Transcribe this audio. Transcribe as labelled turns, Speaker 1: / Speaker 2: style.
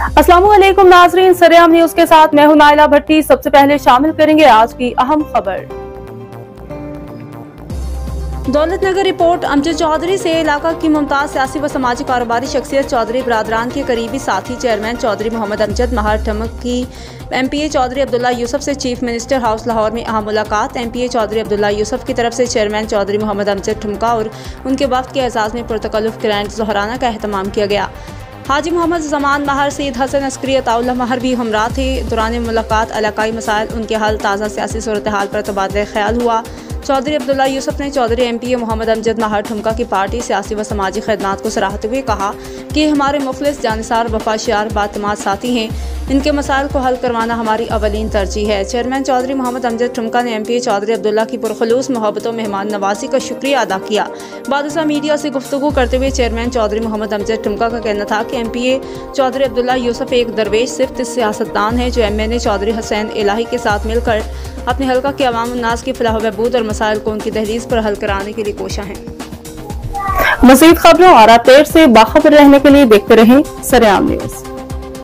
Speaker 1: अस्सलाम वालेकुम नाज़रीन, सरेआम न्यूज के साथ मैं हूं नाइला भट्टी। सबसे पहले शामिल करेंगे आज की अहम खबर। दौलतनगर रिपोर्ट। अमजद चौधरी से इलाका की मुमताज सियासी व समाजी कारोबारी शख्सियत चौधरी बरादरान के करीबी साथी चेयरमैन चौधरी मोहम्मद अमजद महर ठमक की MPA चौधरी अब्दुल्ला यूसुफ से चीफ मिनिस्टर हाउस लाहौर में अहम मुलाकात। MPA चौधरी अब्दुल्ला यूसुफ की तरफ से चेयरमैन चौधरी मोहम्मद अमजद ठुमका और उनके वफ्द के एजाज़ में पुरतकल्लुफ़ ग्रैंड ज़ोहराना का अहतमाम किया गया। हाजी मोहम्मद ज़मान महर, सईद हसन अस्करी, अताउल्लाह महर भी हमरा थे। दौरान मुलाकात इलाकाई मसाइल, उनके हल, ताज़ा सियासी सूरत हाल पर तबादला ख्याल हुआ। चौधरी अब्दुल्ला यूसुफ ने चौधरी MPA मोहम्मद अमजद महर ठुमका की पार्टी, सियासी व समाजी खदमात को सराहते हुए कहा कि हमारे मुखलिस, जानिसार, वफाशियार, बातमाद साथी हैं। इनके मसाइल को हल करवाना हमारी अवलीन तरजीह है। चेयरमैन चौधरी मोहम्मद अमजद ठुमका ने MPA चौधरी अब्दुल्ला की पुरखलूस मोहब्बत और मेहमान नवाजी का शुक्रिया अदा किया। बादशाह मीडिया से गुफ्तगू करते हुए चेयरमैन चौधरी मोहम्मद अमजद ठुमका का कहना था कि MPA चौधरी अब्दुल्ला यूसुफ एक दरवेश सिर्फ सियासतदान है जो MNA चौधरी हुसैन इलाही के साथ मिलकर अपने हल्का के अवाम उन्नास की फलाह बहबूद और मसाइल को उनकी दहलीज पर हल कराने के लिए कोशा हैं। मज़ीद खबरों और अपडेट से बाखबर रहने के लिए देखते रहें सरेआम न्यूज।